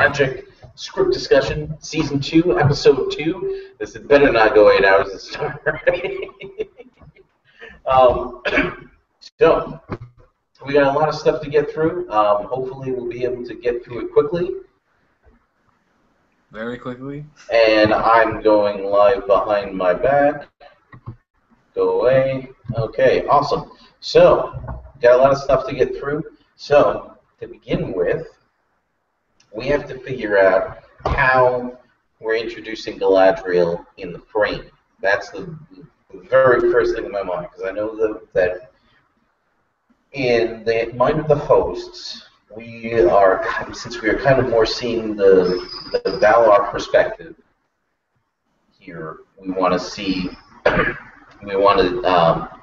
Tragic Script Discussion, Season 2, Episode 2. This had better not go 8 hours and start. So, we got a lot of stuff to get through. Hopefully we'll be able to get through it quickly. Very quickly. And I'm going live behind my back. Go away. Okay, awesome. So, got a lot of stuff to get through. So, to begin with, we have to figure out how we're introducing Galadriel in the frame. That's the very first thing in my mind, because I know that in the mind of the hosts, since we are kind of more seeing the Valar perspective here, we want to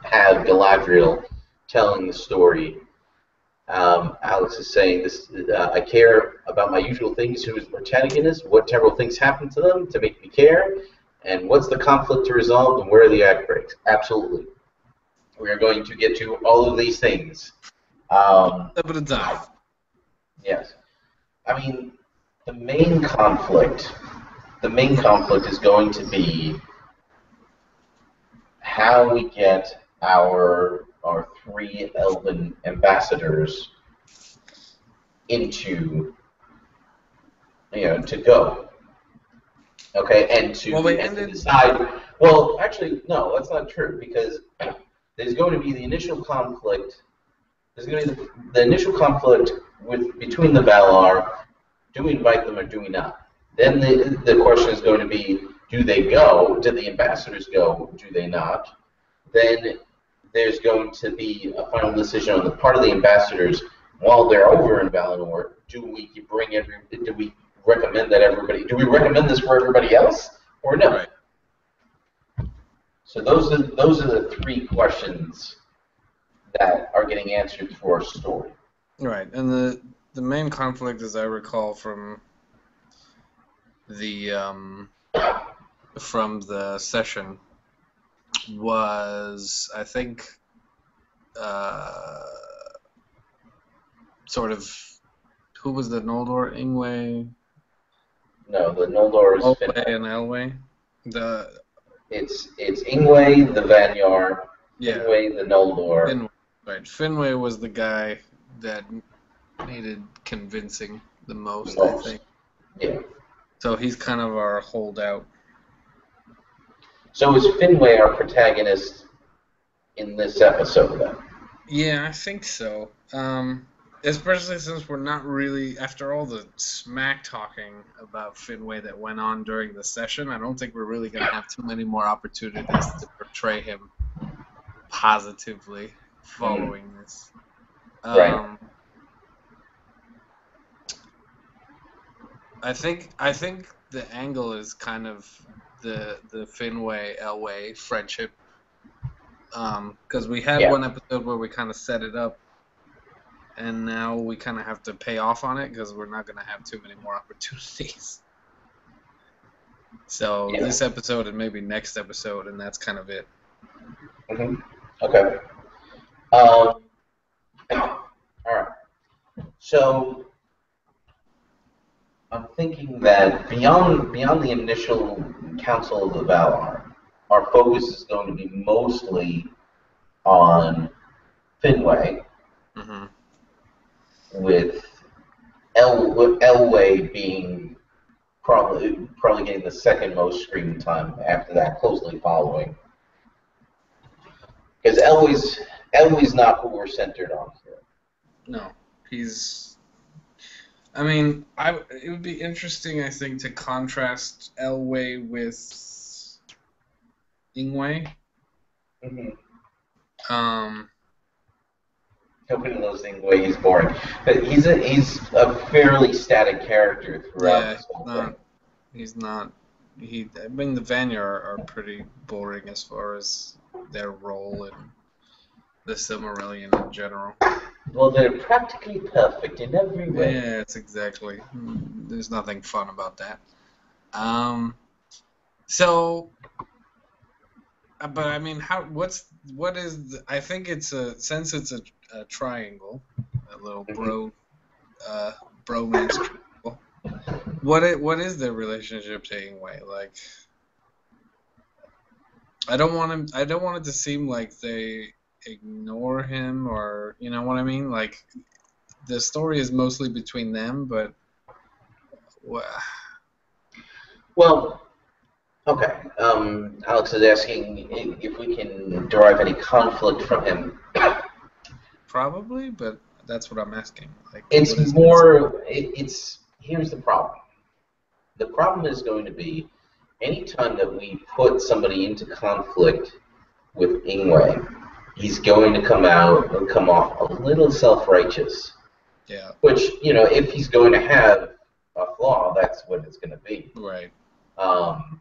have Galadriel telling the story. Alex is saying this. I care about my usual things. Who is the protagonist? What terrible things happen to them to make me care? And what's the conflict to resolve? And where are the act breaks? Absolutely. We are going to get to all of these things. Step at a time. Yes. I mean, the main conflict is going to be how we get our 3 elven ambassadors to go. Okay, and to decide. Well, actually, no, that's not true, because there's going to be the initial conflict. There's going to be the initial conflict between the Valar. Do we invite them or do we not? Then the question is going to be, do they go? Do the ambassadors go? Do they not? Then there's going to be a final decision on the part of the ambassadors while they're over in Valinor. Do we recommend this for everybody else or no? Right. So those are the 3 questions that are getting answered through our story. Right, and the main conflict, as I recall from the session, was, I think, sort of, who was the Noldor? Ingwe? No, the Noldor is Olwe and Elwë. It's Ingwe, the Vanyar, Yeah. Ingwe, the Noldor. Finwë, right. Finwë was the guy that needed convincing the most, I think. Yeah. So he's kind of our holdout. So is Finwë our protagonist in this episode, then? Yeah, I think so. Especially since we're not really, after all the smack talking about Finwë that went on during the session, I don't think we're really going to have too many more opportunities to portray him positively following this. Right. I think the angle is kind of the Finwë-Elwë friendship, because we had one episode where we kind of set it up, and now we kind of have to pay off on it because we're not going to have too many more opportunities. So this episode and maybe next episode, and that's kind of it. Mm-hmm. Okay. All right. So I'm thinking that beyond the initial Council of the Valar, our focus is going to be mostly on Finwë, with Elwë being probably getting the second most screen time after that, closely following. Because Elwë's not who we're centered on here. No, he's. I mean, it would be interesting, I think, to contrast Elwë with Ingwe. Nobody loves Ingwe. He's boring, but he's a fairly static character throughout this whole thing. He's not. I mean, the Vanyar are pretty boring as far as their role in the Silmarillion in general. Well, they're practically perfect in every way. Yeah, it's exactly. There's nothing fun about that. But I mean, I think it's since it's a triangle, a little bromance triangle. What is their relationship taking way? Like, I don't want him. I don't want it to seem like they ignore him, or you know what I mean. Like, the story is mostly between them, but wha- Well, okay. Alex is asking if we can derive any conflict from him. probably. But that's what I'm asking. Like, It's what is his? more. It's here's the problem. The problem is going to be anytime that we put somebody into conflict with Ingwe, he's going to come out and come off a little self-righteous. Yeah. Which, if he's going to have a flaw, that's what it's going to be. Right. Um,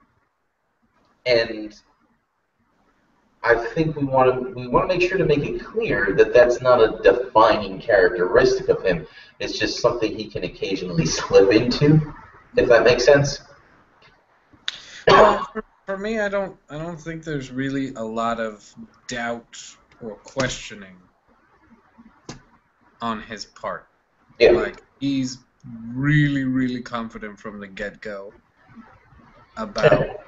and I think we want to make sure to make it clear that that's not a defining characteristic of him. It's just something he can occasionally slip into, if that makes sense. Well, for me, I don't think there's really a lot of doubt or questioning on his part. Yeah. Like, he's really, really confident from the get-go about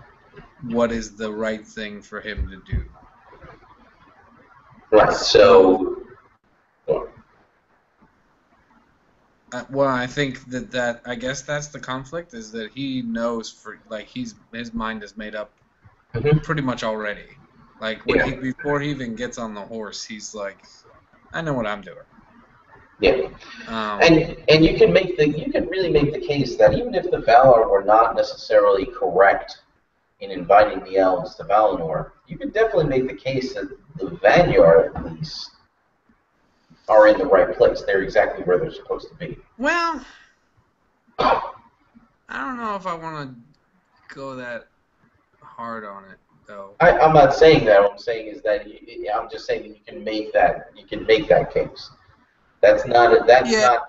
what is the right thing for him to do. Right. So, So, well, I think that I guess that's the conflict, is that he knows his mind is made up mhm. pretty much already. Like, Yeah. before he even gets on the horse, he's like, I know what I'm doing. Yeah. Um, And you can really make the case that even if the Valar were not necessarily correct in inviting the elves to Valinor, you could definitely make the case that the Vanyar at least are in the right place. They're exactly where they're supposed to be. well, I don't know if I want to go that hard on it, though. I'm not saying that. What I'm saying is that I'm just saying that you can make that case. That's Yeah, not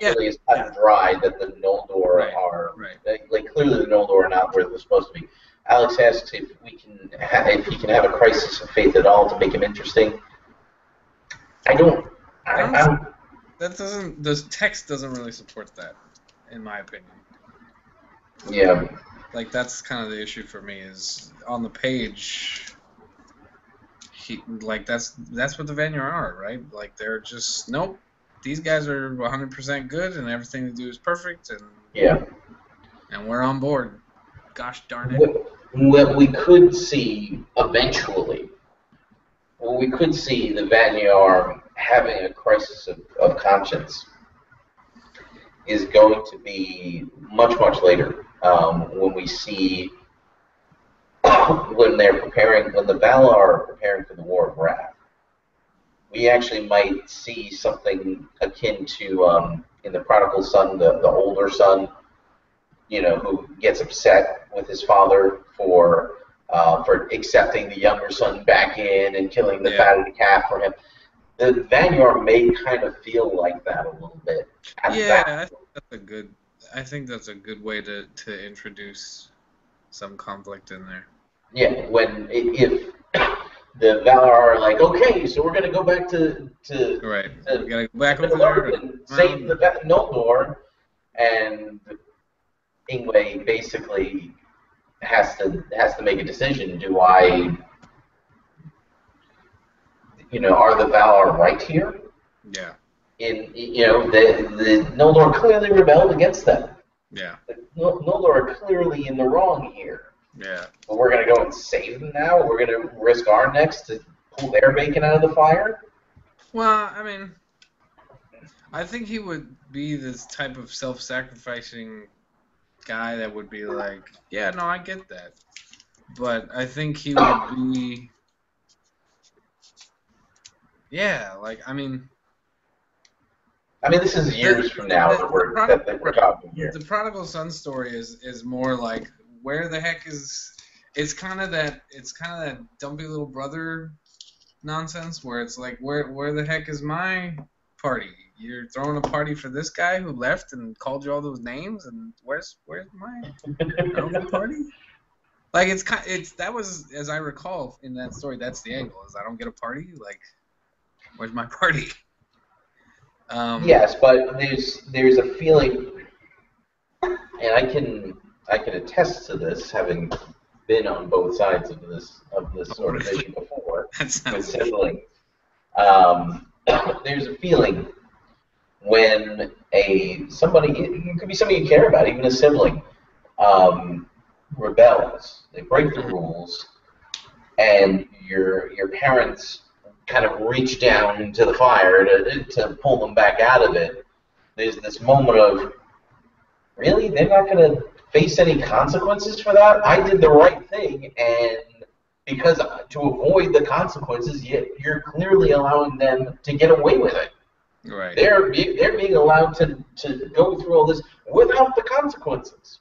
yeah, really as cut yeah. and dry that the Noldor Right, are right. like clearly the Noldor are not where they're supposed to be. Alex asks if he can have a crisis of faith at all to make him interesting. I don't. I don't. I'm That doesn't. The text doesn't really support that, in my opinion. yeah. Like, that's kind of the issue for me. Is on the page, that's what the Vanir are, right? Like, they're just nope. These guys are 100% good, and everything they do is perfect, Yeah. and we're on board. Gosh darn it! What we could see eventually, well, we could see the Vanyar having a crisis of conscience is going to be much, much later when we see when the Valar are preparing for the War of Wrath. We actually might see something akin to in the prodigal son, the older son, who gets upset with his father for accepting the younger son back in and killing the Yeah, fatted calf for him. The Vanyar may kind of feel like that a little bit at yeah. that. I think that's a good way to introduce some conflict in there. Yeah, if the Valar are like, okay, so we're gonna go back Right. We to gotta go back over Middle there Earth and and save well, the Noldor, and Ingwe basically has to make a decision. Are the Valar right here? yeah, The Noldor clearly rebelled against them. yeah, The Noldor are clearly in the wrong here. yeah. But we're gonna go and save them now. We're gonna risk our necks to pull their bacon out of the fire. Well, I mean, I think he would be this type of self-sacrificing guy that would be like, yeah, no, I get that. But I think he would be, yeah, like, I mean, I mean, this is the years from now the, that the, we're prodigal, that we're right, talking here. the prodigal son story is more like, where the heck is, it's kind of that dumpy little brother nonsense where it's like, where the heck is my party? You're throwing a party for this guy who left and called you all those names, and where's my I don't get a party? Like, it's that was, as I recall in that story, that's the angle, is I don't get a party. Like, where's my party? Um, Yes, but there's a feeling. and I can attest to this, having been on both sides of this sort of issue before with siblings. There's a feeling when somebody, it could be somebody you care about, even a sibling, rebels, they break the rules, and your parents kind of reach down into the fire to pull them back out of it. There's this moment of, really? They're not going to face any consequences for that? I did the right thing, and because to avoid the consequences, you're clearly allowing them to get away with it. Right. They're being allowed to go through all this without the consequences.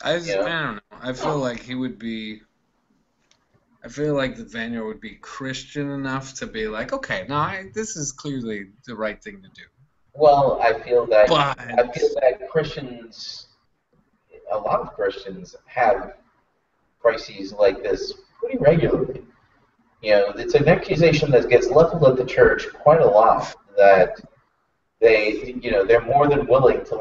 I don't know. I feel like he would be. I feel like the Vanguard would be Christian enough to be like, okay, no, this is clearly the right thing to do. Well, I feel that Christians, a lot of Christians, have crises like this pretty regularly. It's an accusation that gets leveled at the church quite a lot. That they're more than willing to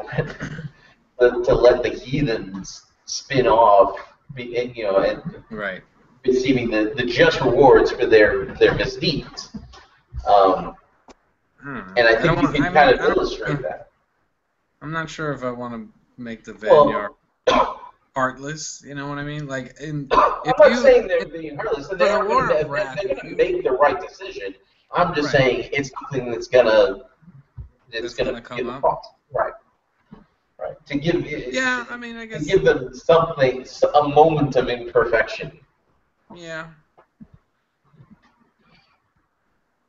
let the heathens spin off, and right. receiving the just rewards for their misdeeds. And I think you can kind of illustrate that. I'm not sure if I want to make the Vanguard heartless. You know what I mean? Like, I'm not saying they're being heartless. They're going to make the right decision. I'm just saying it's something that's going to come up. Right. To give I guess to give them a moment of imperfection. Yeah.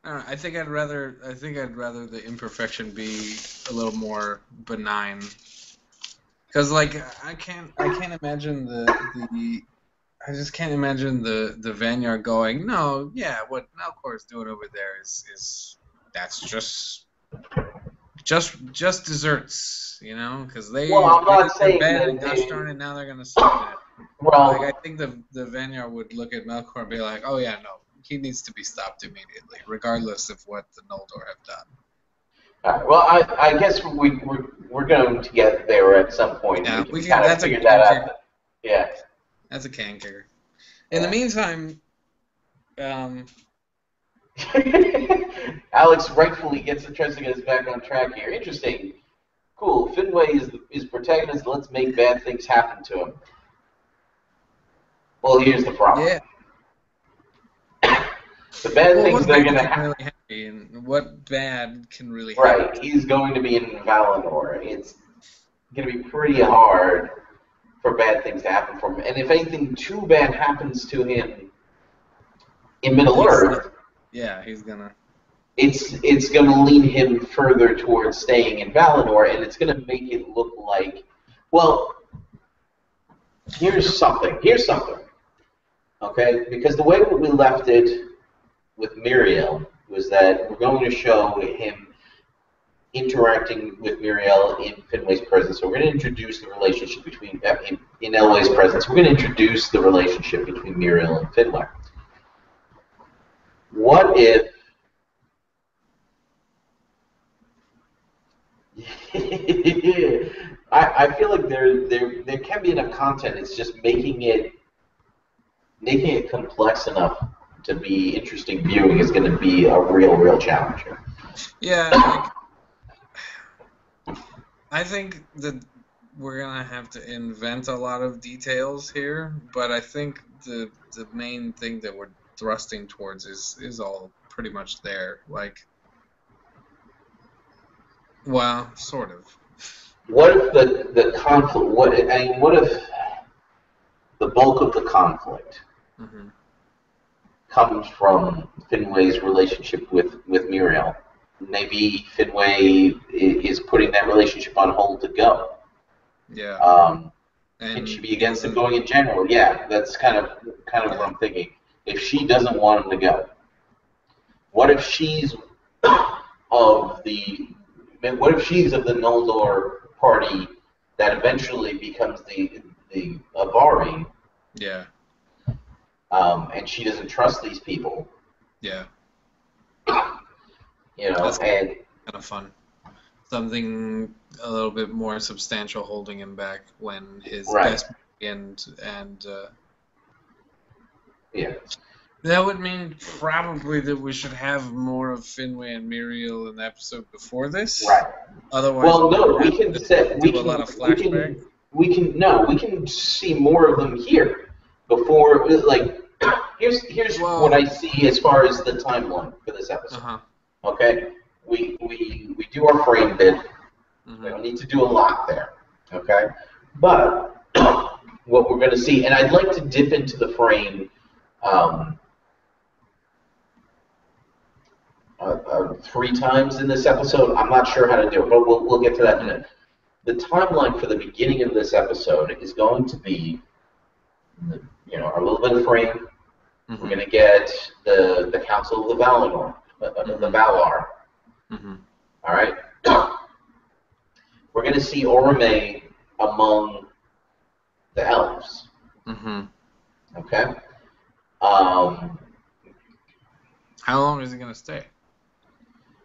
I think I'd rather the imperfection be a little more benign. Because like I can't imagine I just can't imagine the Vanguard going, no, yeah, what Melkor is doing over there is that's just desserts, because they I'm not saying bad that and gosh darn it, now they're gonna stop it. Well, I think the Vanguard would look at Melkor and be like, oh yeah, no, he needs to be stopped immediately, regardless of what the Noldor have done. All right, well, I guess we're going to get there at some point. Yeah, we can kind of figure that out. Yeah. That's a can kicker. In the meantime, Alex rightfully tries to get us back on track here. Interesting. Cool. Finway is protagonist. Let's make bad things happen to him. Well, here's the problem. Yeah. The bad things that are going to happen. Really happy, and what bad can really happen? Right. He's going to be in Valinor. It's going to be pretty hard for bad things to happen for him. And if anything too bad happens to him in Middle-earth, he's gonna. It's gonna lean him further towards staying in Valinor, and it's gonna make it look like, well, here's something. Okay, because the way that we left it with Miriel was that we're going to show him interacting with Miriel in Finway's presence. So we're going to introduce the relationship between in Elway's presence. We're going to introduce the relationship between Miriel and Finway. What if I feel like there can be enough content. It's just making it complex enough to be interesting viewing is going to be a real challenge here. Yeah, I think that we're gonna have to invent a lot of details here, but I think the main thing that we're thrusting towards is all pretty much there. Like, well, sort of. What if the conflict? What if the bulk of the conflict comes from Finway's relationship with Muriel? Maybe Finway is putting that relationship on hold to go. Yeah. Can she be against him going in general? Yeah, that's kind of what I'm thinking. If she doesn't want him to go, what if she's of the Noldor party that eventually becomes the Avari? Yeah. And she doesn't trust these people. Yeah. That's kind of fun. something a little bit more substantial holding him back when his Right. best and Yeah. that would mean probably that we should have more of Finway and Muriel in the episode before this. Right. Otherwise, Well, we're no, gonna we have can to set. do a lot of flashback. We can see more of them here before. Like, here's what I see as far as the timeline for this episode. Okay, we do our frame bid. We don't need to do a lot there. Okay, but what we're going to see, and I'd like to dip into the frame. 3 times in this episode. I'm not sure how to do it, but we'll get to that in a minute. The timeline for the beginning of this episode is going to be, a little bit of frame. We're going to get the Council of the Valinor, the Valar. All right. We're going to see Orome among the elves. Okay. How long is he going to stay?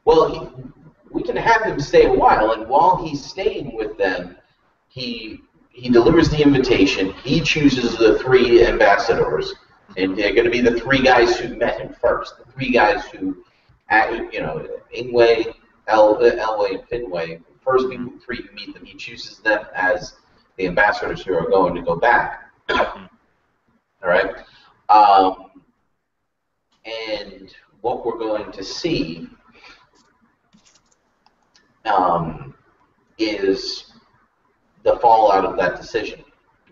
Well, we can have him stay a while, and while he's staying with them, he delivers the invitation. He chooses the 3 ambassadors, and they're going to be the 3 guys who met him first. The 3 guys who, Ingwe, Elway, and Finway, first people 3 to meet them. He chooses them as the ambassadors who are going to go back. All right? And what we're going to see is the fallout of that decision.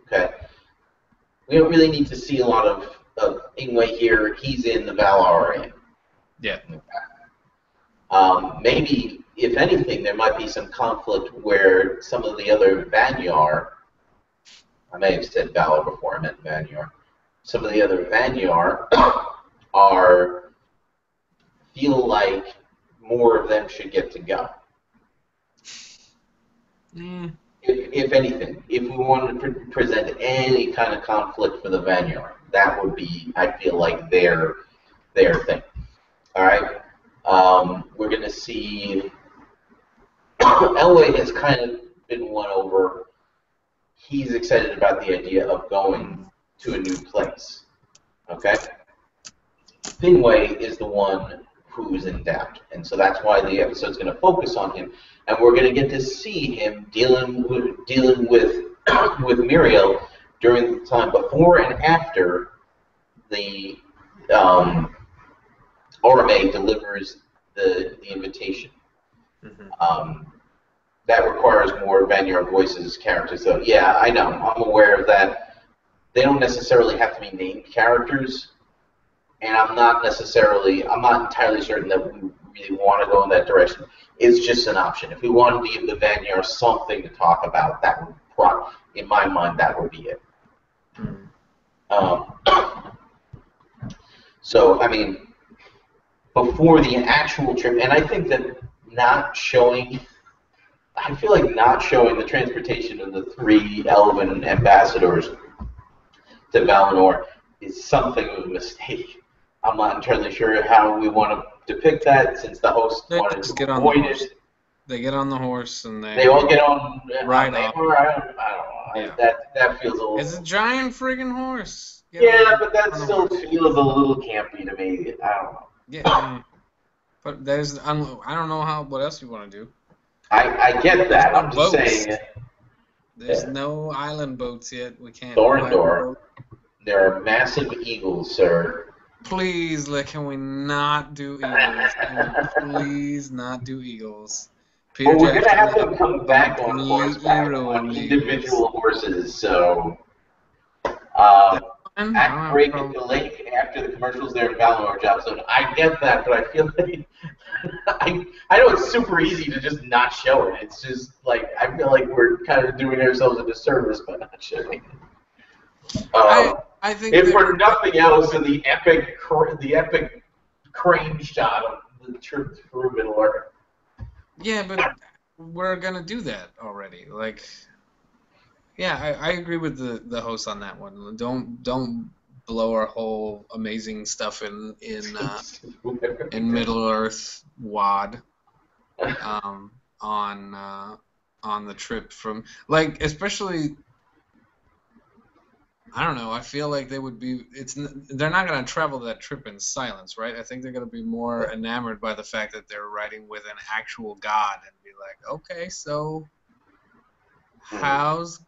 Okay, we don't really need to see a lot of Ingwe here. He's in, the Valar are in. Yeah. Maybe, if anything, there might be some conflict where some of the other Vanyar, I may have said Valar before, I meant Vanyar. Some of the other Vanyar feel like more of them should get to go. If anything, if we wanted to present any kind of conflict for the Vanyar, that would be, I feel like, their thing. All right? We're going to see Elway has kind of been won over. He's excited about the idea of going to a new place. Okay? Finway is the one who's in doubt, and so that's why the episode's going to focus on him, and we're going to get to see him dealing with Muriel during the time before and after the Orome delivers the invitation. That requires more Vanyar voices, characters, though. Yeah, I know. I'm aware of that. They don't necessarily have to be named characters. And I'm not entirely certain that we really want to go in that direction. It's just an option. If we wanted to give the Vanyar something to talk about, that would probably, in my mind, that would be it. So, I mean, before the actual trip, and I think that I feel like not showing the transportation of the 3 Elven ambassadors to Valinor is something of a mistake. I'm not entirely sure how we want to depict that, since the host wanted to avoid it. They get on the horse and they all get on. Right on. I don't know. Yeah. That feels a little. It's a giant friggin' horse. But that still feels a little campy to me. I don't know. Yeah. But I don't know what else you want to do. I get that. I'm just saying. There's no island boats yet. We can't. Thorndor. There are massive eagles, sir. Please, can we not do eagles? Can we please not do eagles? Well, we're going to have them come back on horseback on individual horses, so... Act break at the lake after the commercials there in Valinor job zone. I get that, but I feel like... I know it's super easy to just not show it. It's just, I feel like we're kind of doing ourselves a disservice by not showing it. I think if for nothing else, in the epic crane shot of the trip through Middle Earth. Yeah, but we're gonna do that already. I agree with the host on that one. Don't blow our whole amazing stuff in Middle Earth wad. on the trip from, like, especially, I don't know, I feel like they would be, they're not going to travel that trip in silence, right? I think they're going to be more enamored by the fact that they're riding with an actual god and be like, okay, so how's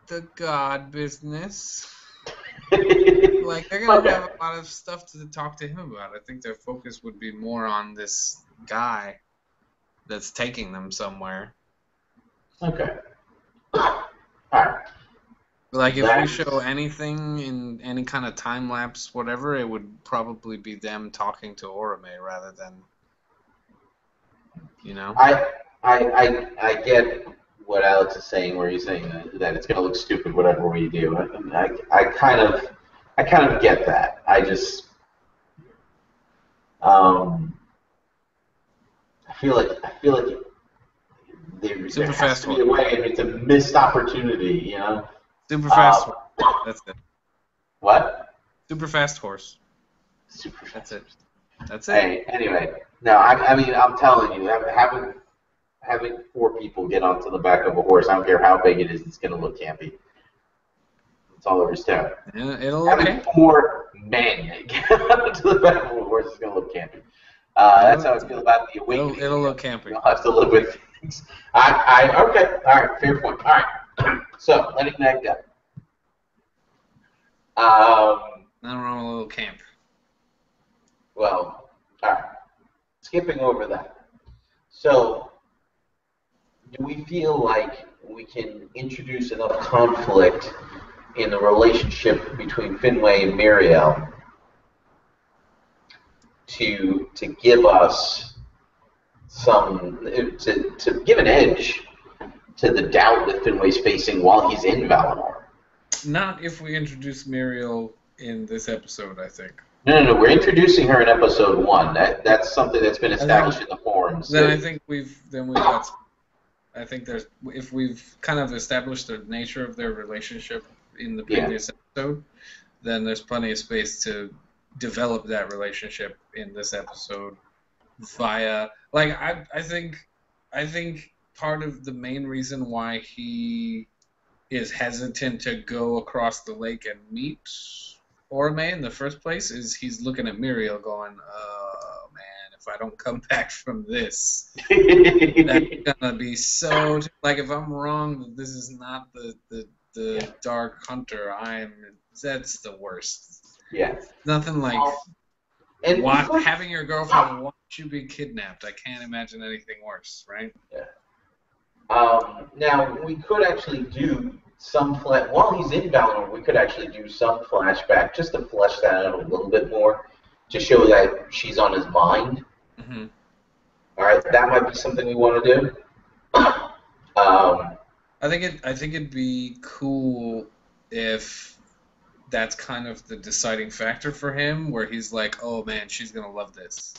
the god business? Like, they're going to have a lot of stuff to talk to him about. I think their focus would be more on this guy that's taking them somewhere. Okay. All right. Like, if we show anything in any kind of time lapse, whatever, it would probably be them talking to Orome rather than, you know. I get what Alex is saying, where he's saying that it's going to look stupid whatever we do. I kind of get that. I just I feel like there has to be a way, and it's a missed opportunity, you know. Super fast horse. That's it. What? Super fast horse. Super fast. That's it. That's it. Hey, anyway, no, I mean, I'm telling you, having 4 people get onto the back of a horse, I don't care how big it is, it's going to look campy. That's all there is to it. Yeah, it'll look Having 4 men get onto the back of a horse is going to look campy. That's how I feel about the Awakening. It'll look campy. You'll have to live with things. Okay, all right, fair point. All right. So, letting that go. Nothing wrong with a little camp. Well, all right. Skipping over that. So, do we feel like we can introduce enough conflict in the relationship between Finwë and Miriel to give us some to give an edge to the doubt that Finwë's facing while he's in Valinor? Not if we introduce Miriel in this episode, I think. No. We're introducing her in episode 1. That's something that's been established in the forums. Then I think we've got. I think if we've kind of established the nature of their relationship in the previous episode, then there's plenty of space to develop that relationship in this episode via, like, I think part of the main reason why he is hesitant to go across the lake and meet Orome in the first place is he's looking at Miriel going, oh man, if I don't come back from this, that's gonna be so, like, if I'm wrong that this is not the Dark Hunter, that's the worst. Yeah. Nothing like having your girlfriend watch you be kidnapped. I can't imagine anything worse, right? Yeah. Now, we could actually do some while he's in Valinor, we could actually do some flashback just to flesh that out a little bit more, to show that she's on his mind. Mm-hmm. All right, that might be something we want to do. I think it'd be cool if that's kind of the deciding factor for him, where he's like, oh man, she's gonna love this.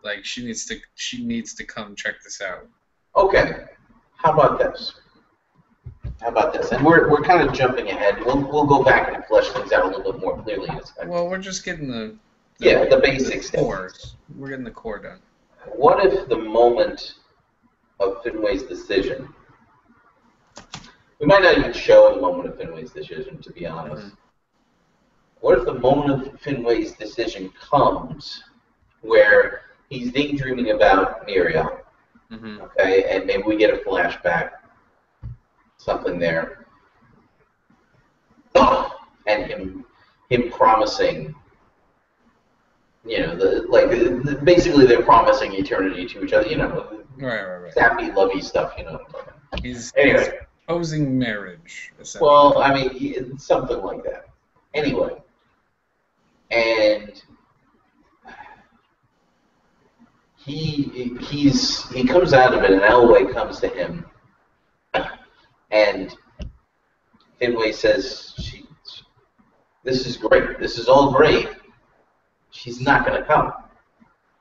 Like, she needs to come check this out. Okay. How about this? And we're kind of jumping ahead. We'll go back and flesh things out a little bit more clearly in a second. Well, we're just getting the basics. The cores. We're getting the core done. What if the moment of Finwë's decision? We might not even show the moment of Finwë's decision, to be honest. Mm-hmm. What if the moment of Finwë's decision comes where he's daydreaming about Miriel? Mm-hmm. Okay, and maybe we get a flashback, something there, and him promising, you know, basically they're promising eternity to each other, you know, right. Sappy, lovey stuff, you know. He's anyway, proposing marriage. Essentially. Well, I mean, something like that. Anyway, and he comes out of it, and Elwë comes to him, and Finwë says, "This is great. This is all great. She's not going to come.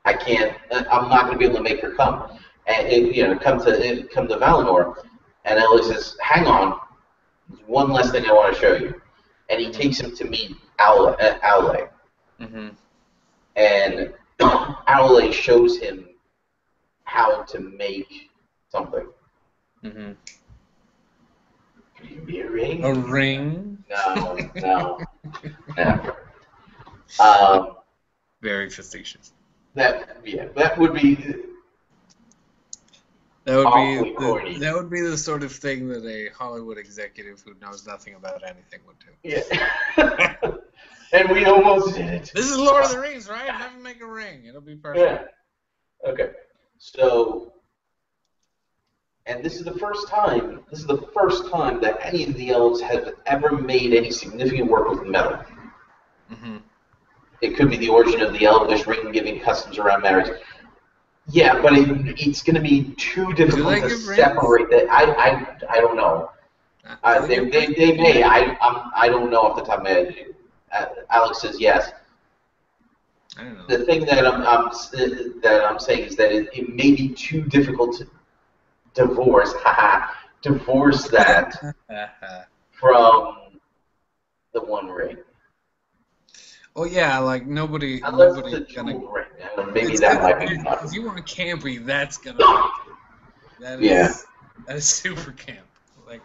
I can't. I'm not going to be able to make her come, and come to Valinor." And Elwë says, "Hang on. There's one last thing I want to show you." And he takes him to meet Aule. Mm-hmm. And Aule shows him how to something. Mm-hmm. Dream me a ring. A ring. No, never. Very facetious. That would be awfully corny. That would be the sort of thing that a Hollywood executive who knows nothing about anything would do. Yeah. And we almost did it. This is Lord of the Rings, right? Have him make a ring. It'll be perfect. Yeah. Okay. So, and this is the first time. This is the first time that any of the elves have ever made any significant work with metal. Mm-hmm. It could be the origin of the elvish ring-giving customs around marriage. Yeah, but it's going to be too difficult to separate that. I don't know. They may. I don't know off the top of my head. Alex says yes. I don't know. The thing that I'm saying is that it may be too difficult to divorce that from the One Ring. Well, yeah, like nobody. Unless it's a jewel ring. Maybe that might be enough. If you want campy, that's gonna. That is that is super camp. Like,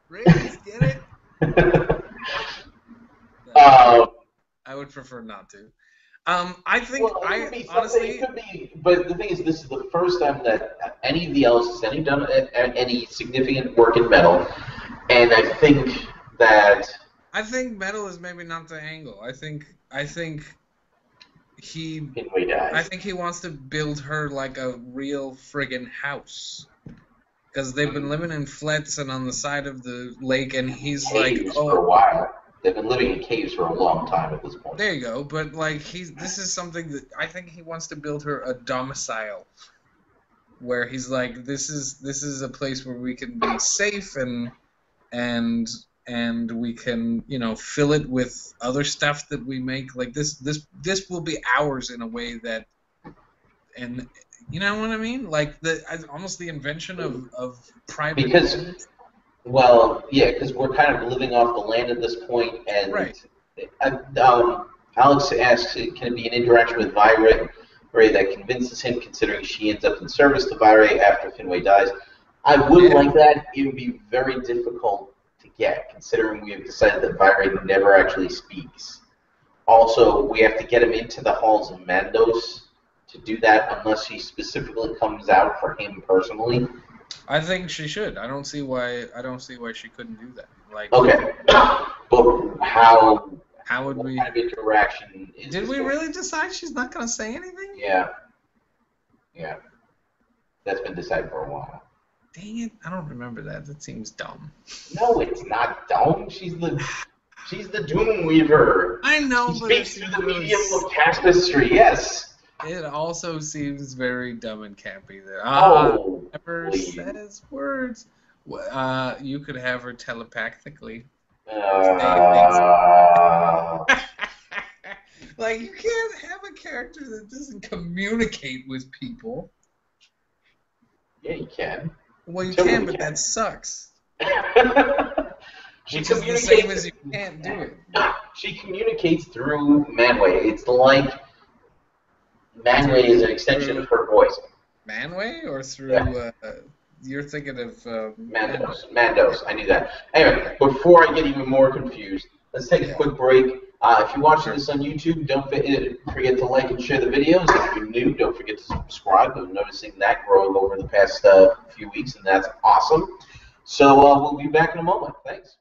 rings, get it? I would prefer not to. I think honestly, it could be, but the thing is, this is the first time that any of the elves has done any significant work in metal, and I think metal is maybe not the angle. I think he wants to build her like a real friggin' house. Because they've been living in flats and on the side of the lake, and he's caves for a while. They've been living in caves for a long time at this point. There you go. But like this is something that I think he wants to build her a domicile, where he's like, this is a place where we can be safe and we can fill it with other stuff that we make. Like this will be ours in a way that, and you know what I mean? Like almost the invention of private. Because we're kind of living off the land at this point, and right. Alex asks, can it be an interaction with Virae that convinces him, considering she ends up in service to Virae after Finwë dies? I would like that. It would be very difficult to get, considering we have decided that Virae never actually speaks. Also, we have to get him into the halls of Mandos to do that, unless she specifically comes out for him personally. I think she should. I don't see why she couldn't do that. Like, okay, but how would we? Kind of interaction? Did we really decide she's not going to say anything? Yeah. That's been decided for a while. Dang it! I don't remember that. That seems dumb. No, it's not dumb. She's the Doomweaver. I know, she but speaks through the medium of tapestry. Yes. It also seems very dumb and campy that never says words. You could have her telepathically. Like, you can't have a character that doesn't communicate with people. Yeah, you can. Well, you can, but that sucks. Which is the same as you can't do it. She communicates through Manwë. It's like Manwë is an extension of her voice. Manwë or through? You're thinking of Mandos. I knew that. Anyway, before I get even more confused, let's take a quick break. If you're watching this on YouTube, don't forget to like and share the videos. If you're new, don't forget to subscribe. I'm noticing that growing over the past few weeks, and that's awesome. So we'll be back in a moment. Thanks.